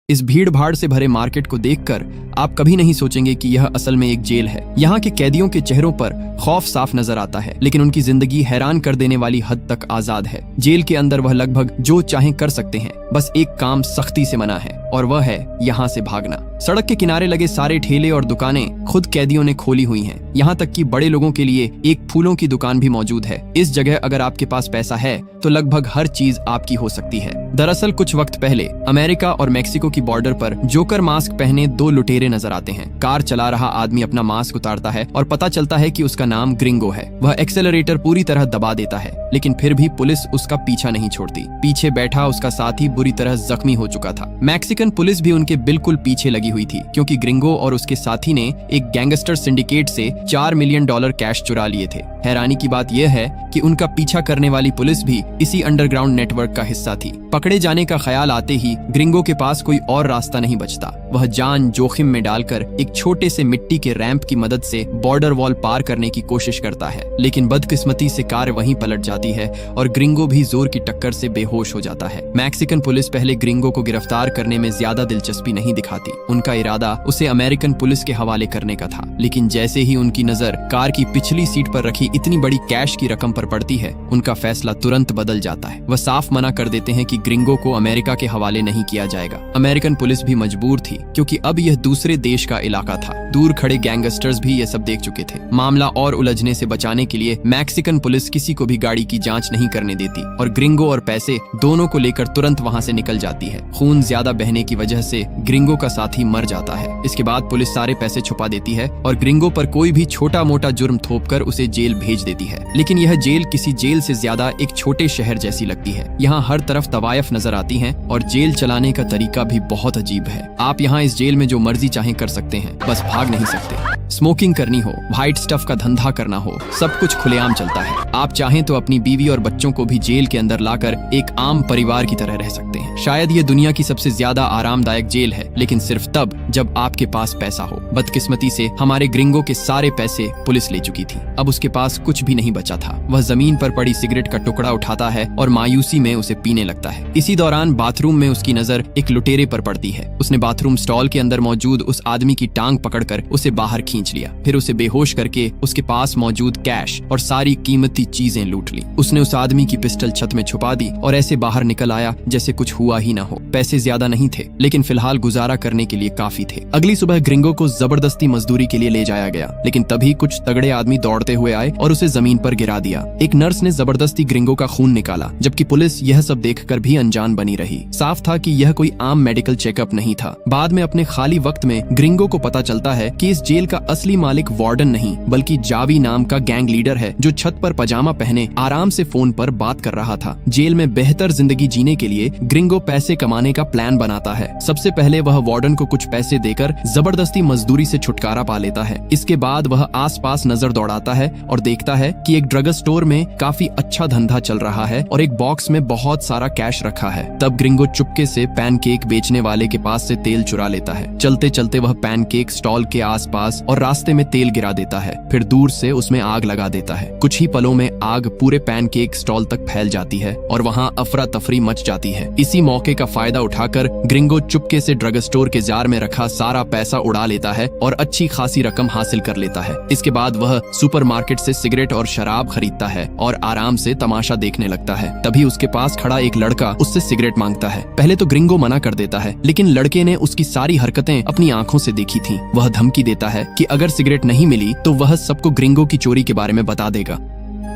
इस भीड़ भाड़ से भरे मार्केट को देखकर आप कभी नहीं सोचेंगे कि यह असल में एक जेल है। यहाँ के कैदियों के चेहरों पर खौफ साफ नजर आता है, लेकिन उनकी जिंदगी हैरान कर देने वाली हद तक आजाद है। जेल के अंदर वह लगभग जो चाहें कर सकते हैं, बस एक काम सख्ती से मना है और वह है यहाँ से भागना। सड़क के किनारे लगे सारे ठेले और दुकानें खुद कैदियों ने खोली हुई हैं। यहाँ तक कि बड़े लोगों के लिए एक फूलों की दुकान भी मौजूद है। इस जगह अगर आपके पास पैसा है तो लगभग हर चीज आपकी हो सकती है। दरअसल कुछ वक्त पहले अमेरिका और मेक्सिको की बॉर्डर पर जोकर मास्क पहने दो लुटेरे नजर आते हैं। कार चला रहा आदमी अपना मास्क उतारता है और पता चलता है कि उसका नाम ग्रिंगो है। वह एक्सेलरेटर पूरी तरह दबा देता है, लेकिन फिर भी पुलिस उसका पीछा नहीं छोड़ती। पीछे बैठा उसका साथी बुरी तरह जख्मी हो चुका था। मैक्सिकन पुलिस भी उनके बिल्कुल पीछे लगी हुई थी, क्योंकि ग्रिंगो और उसके साथी ने एक गैंगस्टर सिंडिकेट से $4 मिलियन कैश चुरा लिए थे। हैरानी की बात यह है कि उनका पीछा करने वाली पुलिस भी इसी अंडरग्राउंड नेटवर्क का हिस्सा थी। पकड़े जाने का ख्याल आते ही ग्रिंगो के पास कोई और रास्ता नहीं बचता। वह जान जोखिम में डालकर एक छोटे से मिट्टी के रैंप की मदद से बॉर्डर वॉल पार करने की कोशिश करता है, लेकिन बदकिस्मती से कार वहीं पलट जाती है और ग्रिंगो भी जोर की टक्कर से बेहोश हो जाता है। मैक्सिकन पुलिस पहले ग्रिंगो को गिरफ्तार करने में ज्यादा दिलचस्पी नहीं दिखाती। उनका इरादा उसे अमेरिकन पुलिस के हवाले करने का था, लेकिन जैसे ही उनकी नजर कार की पिछली सीट पर रखी इतनी बड़ी कैश की रकम पर पड़ती है, उनका फैसला तुरंत बदल जाता है। वह साफ मना कर देते हैं कि ग्रिंगो को अमेरिका के हवाले नहीं किया जाएगा। अमेरिकन पुलिस भी मजबूर थी, क्योंकि अब यह दूसरे देश का इलाका था। दूर खड़े गैंगस्टर्स भी यह सब देख चुके थे। मामला और उलझने से बचाने के लिए मैक्सिकन पुलिस किसी को भी गाड़ी की जांच नहीं करने देती और ग्रिंगो और पैसे दोनों को लेकर तुरंत वहां से निकल जाती है। खून ज्यादा बहने की वजह से ग्रिंगो का साथी मर जाता है। इसके बाद पुलिस सारे पैसे छुपा देती है और ग्रिंगो पर कोई भी छोटा मोटा जुर्म थोपकर उसे जेल भेज देती है। लेकिन यह जेल किसी जेल से ज्यादा एक छोटे शहर जैसी लगती है। यहाँ हर तरफ तवायफ नजर आती हैं और जेल चलाने का तरीका भी बहुत अजीब है। आप यहाँ इस जेल में जो मर्जी चाहें कर सकते हैं, बस भाग नहीं सकते। स्मोकिंग करनी हो, व्हाइट स्टफ का धंधा करना हो, सब कुछ खुलेआम चलता है। आप चाहें तो अपनी बीवी और बच्चों को भी जेल के अंदर लाकर एक आम परिवार की तरह रह सकते हैं। शायद ये दुनिया की सबसे ज्यादा आरामदायक जेल है, लेकिन सिर्फ तब जब आपके पास पैसा हो। बदकिस्मती से हमारे ग्रिंगो के सारे पैसे पुलिस ले चुकी थी। अब उसके पास कुछ भी नहीं बचा था। वह जमीन पर पड़ी सिगरेट का टुकड़ा उठाता है और मायूसी में उसे पीने लगता है। इसी दौरान बाथरूम में उसकी नजर एक लुटेरे पर पड़ती है। उसने बाथरूम स्टॉल के अंदर मौजूद उस आदमी की टांग पकड़कर उसे बाहर खींच लिया, फिर उसे बेहोश करके उसके पास मौजूद कैश और सारी कीमती चीजें लूट ली। उसने उस आदमी की पिस्टल छत में छुपा दी और ऐसे बाहर निकल आया जैसे कुछ हुआ ही ना हो। पैसे ज्यादा नहीं थे, लेकिन फिलहाल गुजारा करने के लिए काफी थे। अगली सुबह ग्रिंगो को जबरदस्ती मजदूरी के लिए ले जाया गया, लेकिन तभी कुछ तगड़े आदमी दौड़ते हुए आए और उसे जमीन पर गिरा दिया। एक नर्स ने जबरदस्ती ग्रिंगो का खून निकाला, जबकि पुलिस यह सब देखकर भी अनजान बनी रही। साफ था कि यह कोई आम मेडिकल चेकअप नहीं था। बाद में अपने खाली वक्त में ग्रिंगो को पता चलता है कि इस जेल का असली मालिक वार्डन नहीं, बल्कि जावी नाम का गैंग लीडर है, जो छत पर पजामा पहने आराम से फोन पर बात कर रहा था। जेल में बेहतर जिंदगी जीने के लिए ग्रिंगो पैसे कमाने का प्लान बनाता है। सबसे पहले वह वार्डन को कुछ पैसे देकर जबरदस्ती मजदूरी से छुटकारा पा लेता है। इसके बाद वह आसपास नजर दौड़ाता है और देखता है कि एक ड्रग स्टोर में काफी अच्छा धंधा चल रहा है और एक बॉक्स में बहुत सारा कैश रखा है। तब ग्रिंगो चुपके से पैनकेक बेचने वाले के पास से तेल चुरा लेता है। चलते चलते वह पैनकेक स्टॉल के आसपास और रास्ते में तेल गिरा देता है, फिर दूर से उसमें आग लगा देता है। कुछ ही पलों में आग पूरे पैनकेक स्टॉल तक फैल जाती है और वहाँ अफरा तफरी मच जाती है। इसी मौके का फायदा उठाकर ग्रिंगो चुपके से ड्रग स्टोर के जार में रखा सारा पैसा उड़ा लेता है और अच्छी खासी रकम हासिल कर लेता है। इसके बाद वह सुपरमार्केट से सिगरेट और शराब खरीदता है और आराम से तमाशा देखने लगता है। तभी उसके पास खड़ा एक लड़का उससे सिगरेट मांगता है। पहले तो ग्रिंगो मना कर देता है, लेकिन लड़के ने उसकी सारी हरकतें अपनी आंखों से देखी थी। वह धमकी देता है कि अगर सिगरेट नहीं मिली तो वह सबको ग्रिंगो की चोरी के बारे में बता देगा।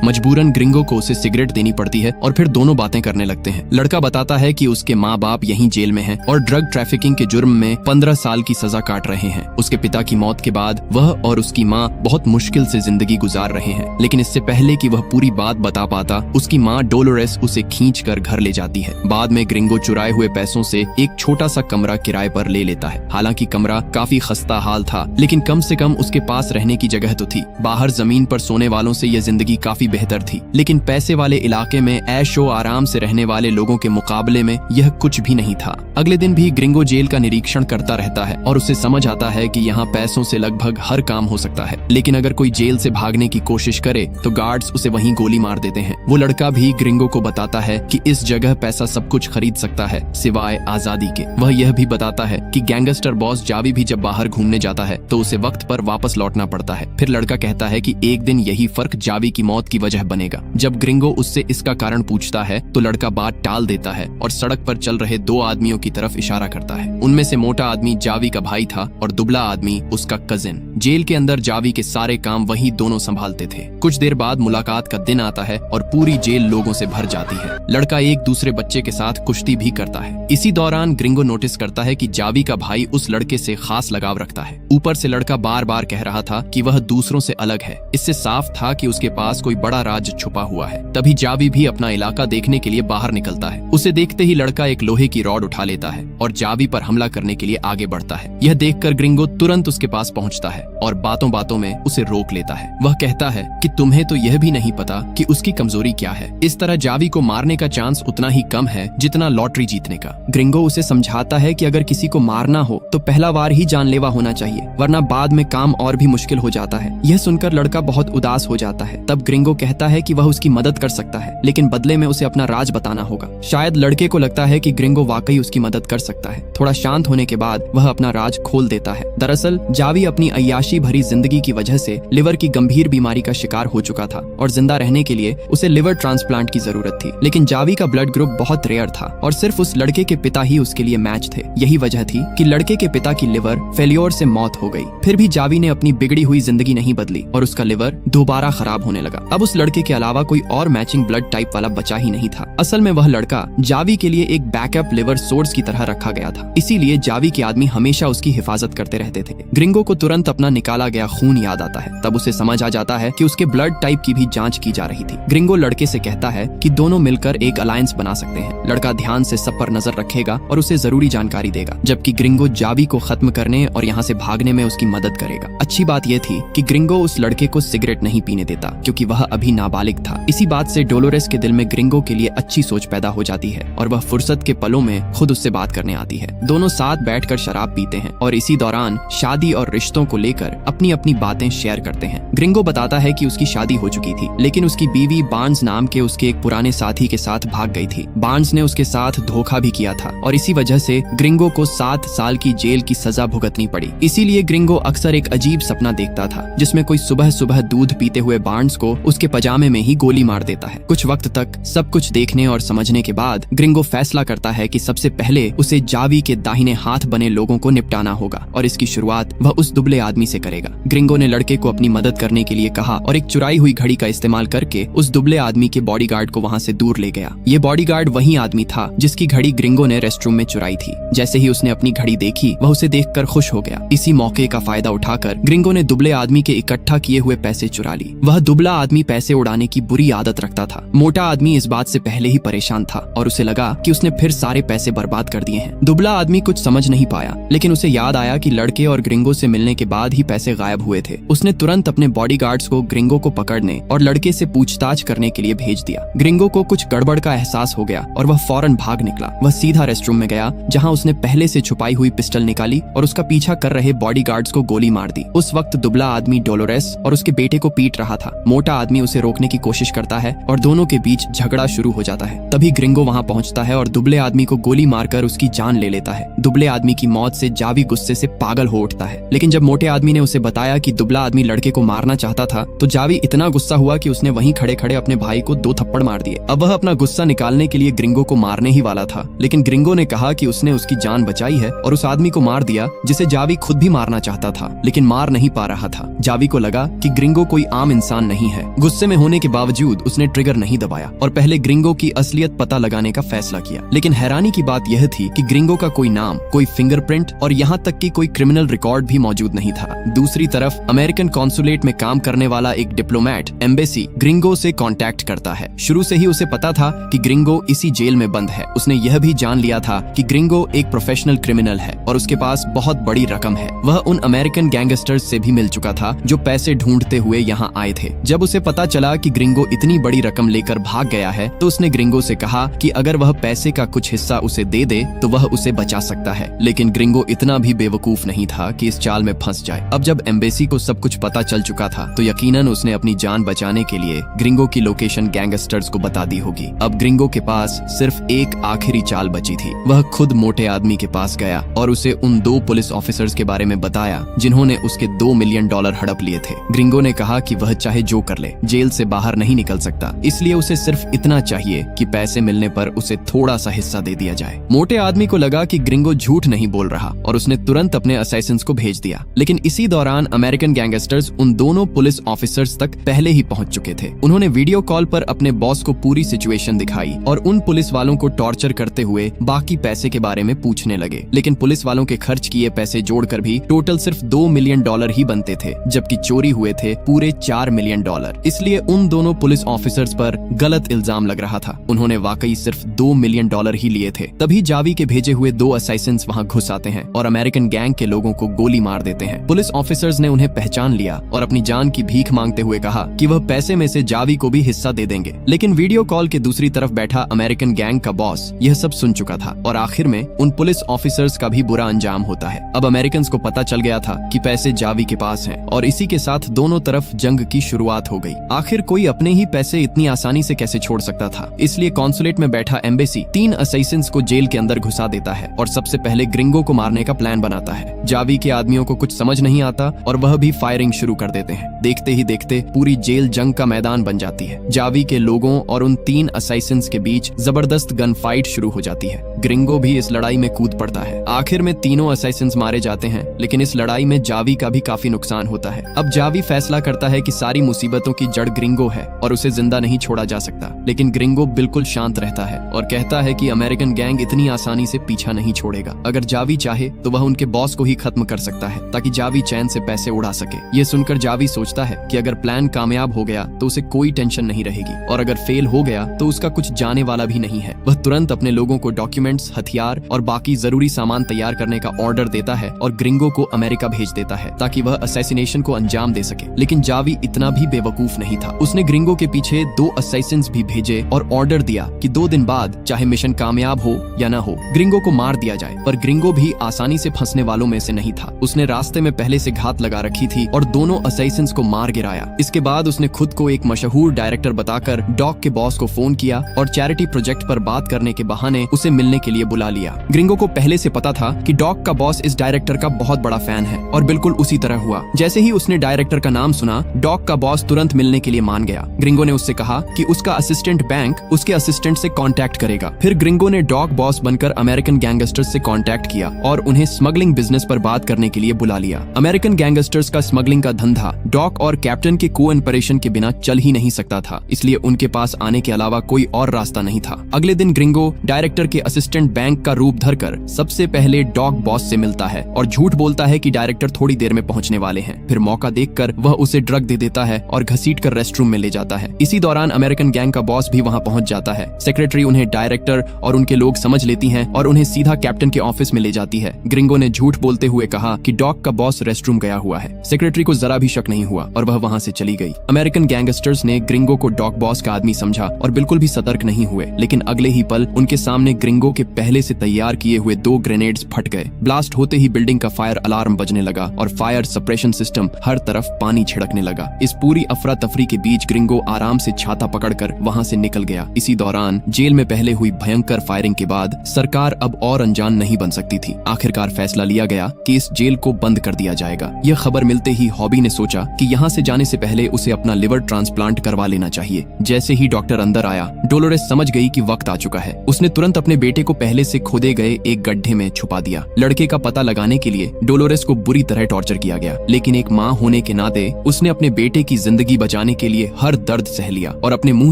मजबूरन ग्रिंगो को उसे सिगरेट देनी पड़ती है और फिर दोनों बातें करने लगते हैं। लड़का बताता है कि उसके माँ बाप यहीं जेल में हैं और ड्रग ट्रैफिकिंग के जुर्म में 15 साल की सजा काट रहे हैं। उसके पिता की मौत के बाद वह और उसकी माँ बहुत मुश्किल से जिंदगी गुजार रहे हैं, लेकिन इससे पहले कि वह पूरी बात बता पाता, उसकी माँ डोलोरेस उसे खींचकर घर ले जाती है। बाद में ग्रिंगो चुराए हुए पैसों से एक छोटा सा कमरा किराए पर ले लेता है। हालांकि कमरा काफी खस्ता हाल था, लेकिन कम से कम उसके पास रहने की जगह तो थी। बाहर जमीन पर सोने वालों से यह जिंदगी काफी बेहतर थी, लेकिन पैसे वाले इलाके में ऐशो आराम से रहने वाले लोगों के मुकाबले में यह कुछ भी नहीं था। अगले दिन भी ग्रिंगो जेल का निरीक्षण करता रहता है और उसे समझ आता है कि यहाँ पैसों से लगभग हर काम हो सकता है, लेकिन अगर कोई जेल से भागने की कोशिश करे तो गार्ड्स उसे वहीं गोली मार देते हैं। वो लड़का भी ग्रिंगो को बताता है कि इस जगह पैसा सब कुछ खरीद सकता है सिवाय आजादी के। वह यह भी बताता है कि गैंगस्टर बॉस जावी भी जब बाहर घूमने जाता है तो उसे वक्त पर वापस लौटना पड़ता है। फिर लड़का कहता है कि एक दिन यही फर्क जावी की मौत की वजह बनेगा। जब ग्रिंगो उससे इसका कारण पूछता है तो लड़का बात टाल देता है और सड़क पर चल रहे दो आदमियों की तरफ इशारा करता है। उनमें से मोटा आदमी जावी का भाई था और दुबला आदमी उसका कजिन। जेल के अंदर जावी के सारे काम वही दोनों संभालते थे। कुछ देर बाद मुलाकात का दिन आता है और पूरी जेल लोगों से भर जाती है। लड़का एक दूसरे बच्चे के साथ कुश्ती भी करता है। इसी दौरान ग्रिंगो नोटिस करता है कि जावी का भाई उस लड़के से खास लगाव रखता है। ऊपर से लड़का बार बार कह रहा था कि वह दूसरों से अलग है। इससे साफ था कि उसके पास कोई बड़ा राज छुपा हुआ है। तभी जावी भी अपना इलाका देखने के लिए बाहर निकलता है। उसे देखते ही लड़का एक लोहे की रॉड उठा लेता है और जावी पर हमला करने के लिए आगे बढ़ता है। यह देखकर ग्रिंगो तुरंत उसके पास पहुंचता है और बातों बातों में उसे रोक लेता है। वह कहता है कि तुम्हें तो यह भी नहीं पता कि उसकी कमजोरी क्या है। इस तरह जावी को मारने का चांस उतना ही कम है जितना लॉटरी जीतने का। ग्रिंगो उसे समझाता है कि अगर किसी को मारना हो तो पहला वार ही जानलेवा होना चाहिए, वरना बाद में काम और भी मुश्किल हो जाता है। यह सुनकर लड़का बहुत उदास हो जाता है। तब ग्रिंगो कहता है कि वह उसकी मदद कर सकता है, लेकिन बदले में उसे अपना राज बताना होगा। शायद लड़के को लगता है कि ग्रिंगो वाकई उसकी मदद कर सकता है। थोड़ा शांत होने के बाद वह अपना राज खोल देता है। दरअसल जावी अपनी अय्याशी भरी जिंदगी की वजह से लिवर की गंभीर बीमारी का शिकार हो चुका था और जिंदा रहने के लिए उसे लिवर ट्रांसप्लांट की जरूरत थी। लेकिन जावी का ब्लड ग्रुप बहुत रेयर था और सिर्फ उस लड़के के पिता ही उसके लिए मैच थे। यही वजह थी कि लड़के के पिता की लिवर फेल्योर से मौत हो गई। फिर भी जावी ने अपनी बिगड़ी हुई जिंदगी नहीं बदली और उसका लिवर दोबारा खराब होने लगा। अब उस लड़के के अलावा कोई और मैचिंग ब्लड टाइप वाला बचा ही नहीं था। असल में वह लड़का जावी के लिए एक बैकअप लिवर सोर्स की तरह रखा गया था, इसीलिए जावी के आदमी हमेशा उसकी हिफाजत करते रहते थे। ग्रिंगो को तुरंत अपना निकाला गया खून याद आता है। तब उसे समझ आ जाता है कि उसके ब्लड टाइप की भी जांच की जा रही थी। ग्रिंगो लड़के से कहता है कि दोनों मिलकर एक अलायंस बना सकते हैं। लड़का ध्यान से सब पर नजर रखेगा और उसे जरूरी जानकारी देगा, जबकि ग्रिंगो जावी को खत्म करने और यहाँ से भागने में उसकी मदद करेगा। अच्छी बात यह थी कि ग्रिंगो उस लड़के को सिगरेट नहीं पीने देता, क्योंकि वह अभी नाबालिग था। इसी बात से डोलोरेस के दिल में ग्रिंगो के लिए अच्छी सोच पैदा हो जाती है और वह फुर्सत के पलों में खुद उससे बात करने आती है। दोनों साथ बैठकर शराब पीते हैं और इसी दौरान शादी और रिश्तों को लेकर अपनी अपनी बातें शेयर करते हैं। ग्रिंगो बताता है कि उसकी शादी हो चुकी थी, लेकिन उसकी बीवी बार्न्स नाम के उसके एक पुराने साथी के साथ भाग गई थी। बार्न्स ने उसके साथ धोखा भी किया था और इसी वजह से ग्रिंगो को 7 साल की जेल की सजा भुगतनी पड़ी। इसीलिए ग्रिंगो अक्सर एक अजीब सपना देखता था, जिसमें कोई सुबह सुबह दूध पीते हुए बार्न्स को उसके पजामे में ही गोली मार देता है। कुछ वक्त तक सब कुछ देखने और समझने के बाद ग्रिंगो फैसला करता है कि सबसे पहले उसे जावी के दाहिने हाथ बने लोगों को निपटाना होगा और इसकी शुरुआत वह उस दुबले आदमी से करेगा। ग्रिंगो ने लड़के को अपनी मदद करने के लिए कहा और एक चुराई हुई घड़ी का इस्तेमाल करके उस दुबले आदमी के बॉडीगार्ड को वहाँ से दूर ले गया। ये बॉडीगार्ड वही आदमी था जिसकी घड़ी ग्रिंगो ने रेस्टरूम में चुराई थी। जैसे ही उसने अपनी घड़ी देखी, वह उसे देखकर खुश हो गया। इसी मौके का फायदा उठाकर ग्रिंगो ने दुबले आदमी के इकट्ठा किए हुए पैसे चुरा ली। वह दुबला आदमी पैसे उड़ाने की बुरी आदत रखता था। मोटा आदमी इस बात से पहले ही परेशान था और उसे लगा कि उसने फिर सारे पैसे बर्बाद कर दिए हैं। दुबला आदमी कुछ समझ नहीं पाया, लेकिन उसे याद आया कि लड़के और ग्रिंगो से मिलने के बाद ही पैसे गायब हुए थे। उसने तुरंत अपने बॉडीगार्ड्स को ग्रिंगो को पकड़ने और लड़के से पूछताछ करने के लिए भेज दिया। ग्रिंगो को कुछ गड़बड़ का एहसास हो गया और वह फौरन भाग निकला। वह सीधा रेस्टरूम में गया, जहां उसने पहले से छुपाई हुई पिस्टल निकाली और उसका पीछा कर रहे बॉडीगार्ड्स को गोली मार दी। उस वक्त दुबला आदमी डोलोरेस और उसके बेटे को पीट रहा था। मोटा आदमी उसे रोकने की कोशिश करता है और दोनों के बीच झगड़ा शुरू हो जाता है। तभी ग्रिंगो वहां पहुंचता है और दुबले आदमी को गोली मारकर उसकी जान ले लेता है। दुबले आदमी की मौत से जावी गुस्से से पागल हो उठता है, लेकिन जब मोटे आदमी ने उसे बताया कि दुबला आदमी लड़के को मारना चाहता था, तो जावी इतना गुस्सा हुआ कि उसने वहीं खड़े खड़े अपने भाई को 2 थप्पड़ मार दिए। अब वह अपना गुस्सा निकालने के लिए ग्रिंगो को मारने ही वाला था, लेकिन ग्रिंगो ने कहा कि उसने उसकी जान बचाई है और उस आदमी को मार दिया जिसे जावी खुद भी मारना चाहता था, लेकिन मार नहीं पा रहा था। जावी को लगा कि ग्रिंगो कोई आम इंसान नहीं है। गुस्से में होने के बावजूद उसने ट्रिगर नहीं दबाया और पहले ग्रिंगो की असलियत पता लगाने का फैसला किया। लेकिन हैरानी की बात यह थी कि ग्रिंगो का कोई नाम, कोई फिंगरप्रिंट और यहाँ तक कि कोई क्रिमिनल रिकॉर्ड भी मौजूद नहीं था। दूसरी तरफ अमेरिकन कॉन्सुलेट में काम करने वाला एक डिप्लोमेट एम्बेसी ग्रिंगो से कांटेक्ट करता है। शुरू से ही उसे पता था कि ग्रिंगो इसी जेल में बंद है। उसने यह भी जान लिया था कि ग्रिंगो एक प्रोफेशनल क्रिमिनल है और उसके पास बहुत बड़ी रकम है। वह उन अमेरिकन गैंगस्टर्स से भी मिल चुका था जो पैसे ढूंढते हुए यहाँ आए थे। जब उसे पता पता चला कि ग्रिंगो इतनी बड़ी रकम लेकर भाग गया है तो उसने ग्रिंगो से कहा कि अगर वह पैसे का कुछ हिस्सा उसे दे दे तो वह उसे बचा सकता है। लेकिन ग्रिंगो इतना भी बेवकूफ नहीं था कि इस चाल में फंस जाए। अब जब एम्बेसी को सब कुछ पता चल चुका था तो यकीनन उसने अपनी जान बचाने के लिए ग्रिंगो की लोकेशन गैंगस्टर्स को बता दी होगी। अब ग्रिंगो के पास सिर्फ एक आखिरी चाल बची थी। वह खुद मोटे आदमी के पास गया और उसे उन 2 पुलिस ऑफिसर्स के बारे में बताया जिन्होंने उसके $2 मिलियन हड़प लिए थे। ग्रिंगो ने कहा कि वह चाहे जो कर ले जेल से बाहर नहीं निकल सकता, इसलिए उसे सिर्फ इतना चाहिए कि पैसे मिलने पर उसे थोड़ा सा हिस्सा दे दिया जाए। मोटे आदमी को लगा कि ग्रिंगो झूठ नहीं बोल रहा और उसने तुरंत अपने असैसिन्स को भेज दिया। लेकिन इसी दौरान अमेरिकन गैंगस्टर्स उन दोनों पुलिस ऑफिसर्स तक पहले ही पहुंच चुके थे। उन्होंने वीडियो कॉल पर अपने बॉस को पूरी सिचुएशन दिखाई और उन पुलिस वालों को टॉर्चर करते हुए बाकी पैसे के बारे में पूछने लगे। लेकिन पुलिस वालों के खर्च किए पैसे जोड़कर भी टोटल सिर्फ $2 मिलियन ही बनते थे, जबकि चोरी हुए थे पूरे $4 मिलियन। इसलिए उन दोनों पुलिस ऑफिसर्स पर गलत इल्जाम लग रहा था। उन्होंने वाकई सिर्फ $2 मिलियन ही लिए थे। तभी जावी के भेजे हुए 2 असैसिन्स वहां घुस आते हैं और अमेरिकन गैंग के लोगों को गोली मार देते हैं। पुलिस ऑफिसर्स ने उन्हें पहचान लिया और अपनी जान की भीख मांगते हुए कहा कि वह पैसे में से जावी को भी हिस्सा दे देंगे। लेकिन वीडियो कॉल के दूसरी तरफ बैठा अमेरिकन गैंग का बॉस यह सब सुन चुका था और आखिर में उन पुलिस ऑफिसर्स का भी बुरा अंजाम होता है। अब अमेरिकन को पता चल गया था कि पैसे जावी के पास हैं और इसी के साथ दोनों तरफ जंग की शुरुआत हो गई। आखिर कोई अपने ही पैसे इतनी आसानी से कैसे छोड़ सकता था, इसलिए कॉन्सुलेट में बैठा एम्बेसी 3 असैसिन्स को जेल के अंदर घुसा देता है और सबसे पहले ग्रिंगो को मारने का प्लान बनाता है। जावी के आदमियों को कुछ समझ नहीं आता और वह भी फायरिंग शुरू कर देते हैं। देखते ही देखते पूरी जेल जंग का मैदान बन जाती है। जावी के लोगों और उन 3 असैसिन्स के बीच जबरदस्त गन फाइट शुरू हो जाती है। ग्रिंगो भी इस लड़ाई में कूद पड़ता है। आखिर में तीनों असैसिन्स मारे जाते हैं, लेकिन इस लड़ाई में जावी का भी काफी नुकसान होता है। अब जावी फैसला करता है कि सारी मुसीबतों की जड़ ग्रिंगो है और उसे जिंदा नहीं छोड़ा जा सकता। लेकिन ग्रिंगो बिल्कुल शांत रहता है और कहता है कि अमेरिकन गैंग इतनी आसानी से पीछा नहीं छोड़ेगा। अगर जावी चाहे तो वह उनके बॉस को ही खत्म कर सकता है ताकि जावी चैन से पैसे उड़ा सके। ये सुनकर जावी सोचता है कि अगर प्लान कामयाब हो गया तो उसे कोई टेंशन नहीं रहेगी और अगर फेल हो गया तो उसका कुछ जाने वाला भी नहीं है। वह तुरंत अपने लोगों को डॉक्यूमेंट्स, हथियार और बाकी जरूरी सामान तैयार करने का ऑर्डर देता है और ग्रिंगो को अमेरिका भेज देता है ताकि वह असैसिनेशन को अंजाम दे सके। लेकिन जावी इतना भी बेवकूफ नहीं था। उसने ग्रिंगो के पीछे 2 असैसिन्स भी भेजे और ऑर्डर दिया कि 2 दिन बाद चाहे मिशन कामयाब हो या न हो ग्रिंगो को मार दिया जाए। पर ग्रिंगो भी आसानी से फंसने वालों में से नहीं था। उसने रास्ते में पहले से घात लगा रखी थी और दोनों असैसिन्स को मार गिराया। इसके बाद उसने खुद को एक मशहूर डायरेक्टर बताकर डॉक के बॉस को फोन किया और चैरिटी प्रोजेक्ट पर बात करने के बहाने उसे मिलने के लिए बुला लिया। ग्रिंगो को पहले से पता था कि डॉक का बॉस इस डायरेक्टर का बहुत बड़ा फैन है और बिल्कुल उसी तरह हुआ। जैसे ही उसने डायरेक्टर का नाम सुना, डॉक का बॉस तुरंत मिलने के लिए मान गया। ग्रिंगो ने उससे कहा कि उसका असिस्टेंट बैंक उसके असिस्टेंट से कांटेक्ट करेगा। फिर ग्रिंगो ने डॉक बॉस बनकर अमेरिकन गैंगस्टर्स से कांटेक्ट किया और उन्हें स्मगलिंग बिजनेस पर बात करने के लिए बुला लिया। अमेरिकन गैंगस्टर्स का स्मगलिंग का धंधा डॉक और कैप्टन के कोऑपरेशन के बिना चल ही नहीं सकता था, इसलिए उनके पास आने के अलावा कोई और रास्ता नहीं था। अगले दिन ग्रिंगो डायरेक्टर के असिस्टेंट बैंक का रूप धरकर सबसे पहले डॉक बॉस से मिलता है और झूठ बोलता है कि डायरेक्टर थोड़ी देर में पहुंचने वाले हैं। फिर मौका देखकर वह उसे ड्रग दे देता है और घसीटकर रेस्टरूम में ले जाता है। इसी दौरान अमेरिकन गैंग का बॉस भी वहां पहुंच जाता है। सेक्रेटरी उन्हें डायरेक्टर और उनके लोग समझ लेती हैं और उन्हें सीधा कैप्टन के ऑफिस में ले जाती है। ग्रिंगो ने झूठ बोलते हुए कहा कि डॉक का बॉस रेस्टरूम गया हुआ है। सेक्रेटरी को जरा भी शक नहीं हुआ और वह वहां से चली गई। अमेरिकन गैंगस्टर्स ने ग्रिंगो को डॉक बॉस का आदमी समझा और बिल्कुल भी सतर्क नहीं हुए। लेकिन अगले ही पल उनके सामने ग्रिंगो के पहले से तैयार किए हुए 2 ग्रेनेड्स फट गए। ब्लास्ट होते ही बिल्डिंग का फायर अलार्म बजने लगा और फायर सप्रेशन सिस्टम हर तरफ पानी छिड़कने लगा। इस पूरी अफरा तफरी के बीच ग्रिंगो आराम से छाता पकड़कर वहां से निकल गया। इसी दौरान जेल में पहले हुई भयंकर फायरिंग के बाद सरकार अब और अनजान नहीं बन सकती थी। आखिरकार फैसला लिया गया कि इस जेल को बंद कर दिया जाएगा। यह खबर मिलते ही हॉबी ने सोचा कि यहाँ से जाने से पहले उसे अपना लिवर ट्रांसप्लांट करवा लेना चाहिए। जैसे ही डॉक्टर अंदर आया, डोलोरेस समझ गई कि वक्त आ चुका है। उसने तुरंत अपने बेटे को पहले से खोदे गए एक गड्ढे में छुपा दिया। लड़के का पता लगाने के लिए डोलोरेस को बुरी तरह टॉर्चर किया गया, लेकिन एक माँ होने के नाते उसने अपने बेटे की जिंदगी बचाने के लिए हर दर्द सह लिया और अपने मुंह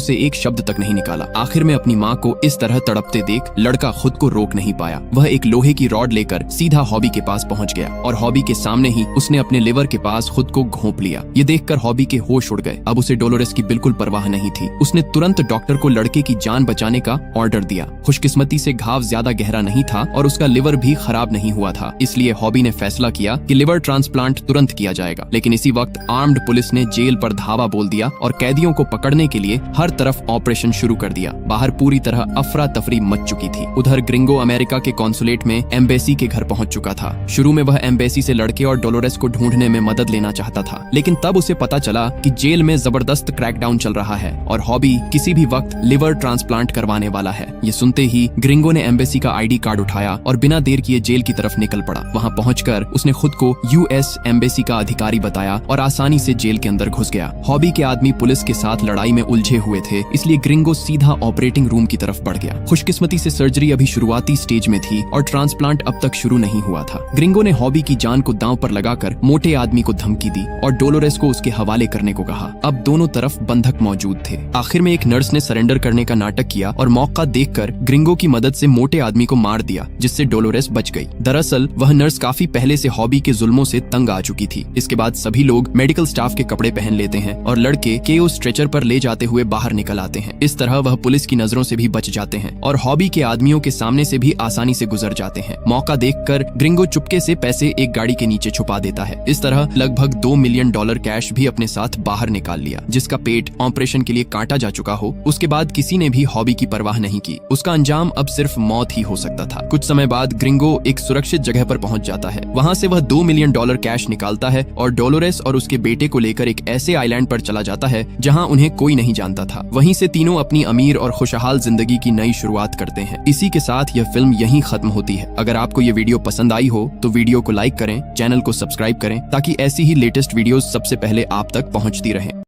से एक शब्द तक नहीं निकाला। आखिर में अपनी माँ को इस तरह तड़पते देख लड़का खुद को रोक नहीं पाया। वह एक लोहे की रॉड लेकर सीधा हॉबी के पास पहुंच गया और हॉबी के सामने ही उसने अपने लिवर के पास खुद को घोंप लिया। ये देखकर हॉबी के होश उड़ गए। अब उसे डोलोरेस की बिल्कुल परवाह नहीं थी। उसने तुरंत डॉक्टर को लड़के की जान बचाने का ऑर्डर दिया। खुशकिस्मती से घाव ज्यादा गहरा नहीं था और उसका लिवर भी खराब नहीं हुआ था, इसलिए हॉबी ने फैसला किया कि लिवर ट्रांसप्लांट तुरंत किया जाएगा। लेकिन इसी वक्त आर्म्ड पुलिस ने जेल पर धावा बोल दिया और कैदियों को पकड़ने के लिए हर तरफ ऑपरेशन शुरू कर दिया। बाहर पूरी तरह अफरा तफरी मच चुकी थी। उधर ग्रिंगो अमेरिका के कॉन्सुलेट में एम्बेसी के घर पहुंच चुका था। शुरू में वह एम्बेसी से लड़के और डोलोरेस को ढूंढने में मदद लेना चाहता था, लेकिन तब उसे पता चला कि जेल में जबरदस्त क्रैकडाउन चल रहा है और हॉबी किसी भी वक्त लिवर ट्रांसप्लांट करवाने वाला है। ये सुनते ही ग्रिंगो ने एम्बेसी का आईडी कार्ड उठाया और बिना देर किए जेल की तरफ निकल पड़ा। वहां पहुंचकर उसने खुद को यूएस एम्बेसी का अधिकारी बताया और आसानी से जेल के अंदर घुस गया। हॉबी के आदमी पुलिस के साथ लड़ाई में उलझे हुए थे, इसलिए ग्रिंगो सीधा ऑपरेटिंग रूम की तरफ बढ़ गया। खुशकिस्मती से सर्जरी अभी शुरुआती स्टेज में थी और ट्रांसप्लांट अब तक शुरू नहीं हुआ था। ग्रिंगो ने हॉबी की जान को दांव पर लगाकर मोटे आदमी को धमकी दी और डोलोरेस को उसके हवाले करने को कहा। अब दोनों तरफ बंधक मौजूद थे। आखिर में एक नर्स ने सरेंडर करने का नाटक किया और मौका देखकर ग्रिंगो की मदद से मोटे आदमी को मार दिया, जिससे डोलोरेस बच गई। दरअसल वह नर्स काफी पहले से हॉबी के जुल्मों से तंग आ चुकी थी। इसके बाद सभी लोग मेडिकल स्टाफ के कपड़े पहन लेते हैं और लड़के केओ स्ट्रेचर पर ले जाते हुए बाहर निकल आते हैं। इस तरह वह पुलिस की नजरों से भी बच जाते हैं और हॉबी के आदमियों के सामने से भी आसानी से गुजर जाते हैं। मौका देखकर ग्रिंगो चुपके से पैसे एक गाड़ी के नीचे छुपा देता है। इस तरह लगभग $2 मिलियन कैश भी अपने साथ बाहर निकाल लिया, जिसका पेट ऑपरेशन के लिए काटा जा चुका हो। उसके बाद किसी ने भी हॉबी की परवाह नहीं की। उसका अंजाम अब सिर्फ मौत ही हो सकता था। कुछ समय बाद ग्रिंगो एक सुरक्षित जगह पर पहुंच जाता है। वहां से वह $2 मिलियन कैश निकालता है और डोलोरेस और उसके बेटे को लेकर एक ऐसे आइलैंड पर चला जाता है जहां उन्हें कोई नहीं जानता था। वहीं से तीनों अपनी अमीर और खुशहाल जिंदगी की नई शुरुआत करते हैं। इसी के साथ यह फिल्म यहीं खत्म होती है। अगर आपको ये वीडियो पसंद आई हो तो वीडियो को लाइक करें, चैनल को सब्सक्राइब करें ताकि ऐसी ही लेटेस्ट वीडियोस सबसे पहले आप तक पहुंचती रहें।